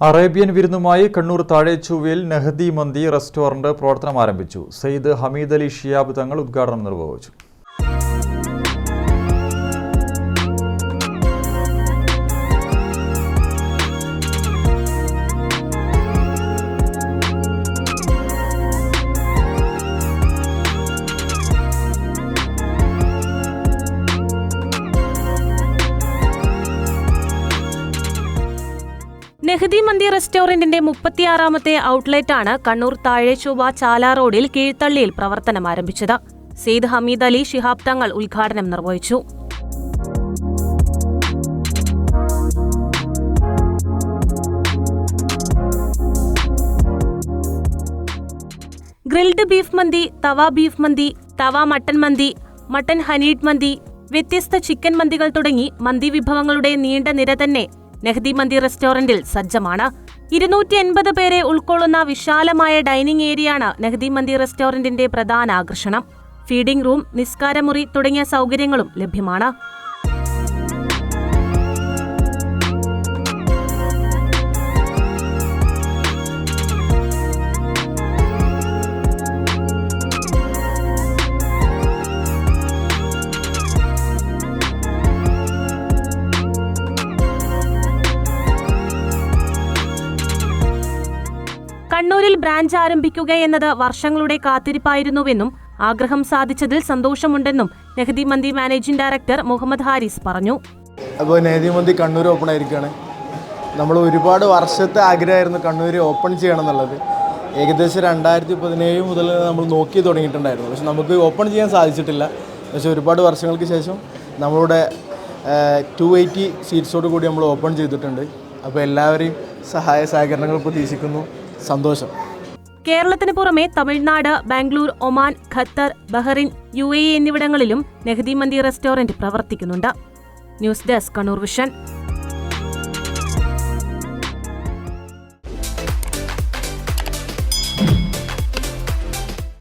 Arabian വിരുന്നുമായി Kannur താഴേച്ചൊവ്വയിൽ നെഹദി മന്തി restaurant പ്രവർത്തനം ആരംഭിച്ചു. സയ്യിദ് ഹമീദ് അലി ശിഹാബ് തങ്ങൾ ഉദ്ഘാടനം നിർവഹിച്ചു. നെഹദി മന്തി റെസ്റ്റോറന്റിന്റെ 36ാമത്തെ ഔട്ട്ലെറ്റാണ് കണ്ണൂർ താഴേച്ചൊവ്വ ചാല റോഡിൽ കീഴ്ത്തള്ളിയിൽ പ്രവർത്തനം ആരംഭിച്ചത്. സയ്യിദ് ഹമീദ് അലി ശിഹാബ് തങ്ങൾ ഉദ്ഘാടനം നിർവഹിച്ചു. ഗ്രിൽഡ് ബീഫ് മന്തി, തവ ബീഫ് മന്തി, തവ മട്ടൻ മന്തി, മട്ടൻ ഹനീഡ് മന്തി, വ്യത്യസ്ത ചിക്കൻ മന്തികൾ തുടങ്ങി മന്തി വിഭവങ്ങളുടെ നീണ്ട നിര തന്നെ നെഹദി മന്തി റെസ്റ്റോറന്റിൽ സജ്ജമാണ്. 280 പേരെ ഉൾക്കൊള്ളുന്ന വിശാലമായ ഡൈനിങ് ഏരിയയാണ് നെഹദി മന്തി റെസ്റ്റോറന്റിന്റെ പ്രധാന ആകർഷണം. ഫീഡിംഗ് റൂം, നിസ്കാരമുറി തുടങ്ങിയ സൗകര്യങ്ങളും ലഭ്യമാണ്. കണ്ണൂരിൽ ബ്രാഞ്ച് ആരംഭിക്കുക എന്നത് വർഷങ്ങളുടെ കാത്തിരിപ്പായിരുന്നുവെന്നും ആഗ്രഹം സാധിച്ചതിൽ സന്തോഷമുണ്ടെന്നും നെഹദി മന്തി മാനേജിംഗ് ഡയറക്ടർ മുഹമ്മദ് ഹാരിസ് പറഞ്ഞു. അപ്പോൾ നെഹദി മന്തി കണ്ണൂർ ഓപ്പൺ ആയിരിക്കുകയാണ്. നമ്മൾ ഒരുപാട് വർഷത്തെ ആഗ്രഹമായിരുന്നു കണ്ണൂർ ഓപ്പൺ ചെയ്യണം എന്നുള്ളത്. ഏകദേശം 2017 മുതൽ നമ്മൾ നോക്കി തുടങ്ങിയിട്ടുണ്ടായിരുന്നു. പക്ഷെ നമുക്ക് ഓപ്പൺ ചെയ്യാൻ സാധിച്ചിട്ടില്ല. പക്ഷെ ഒരുപാട് വർഷങ്ങൾക്ക് ശേഷം നമ്മളുടെ 280 സീറ്റ്സോട് കൂടി നമ്മൾ ഓപ്പൺ ചെയ്തിട്ടുണ്ട്. അപ്പോൾ എല്ലാവരെയും സഹായ സഹകരണങ്ങൾ പ്രതീക്ഷിക്കുന്നു. സന്തോഷം. കേരളത്തിന് പുറമെ Tamil Nadu, Bangalore, Oman, Qatar, Bahrain, UAE എന്നിവിടങ്ങളിലും നെഹദി മന്തി റെസ്റ്റോറന്റ് പ്രവർത്തിക്കുന്നുണ്ട്. News desk, Kannur vision.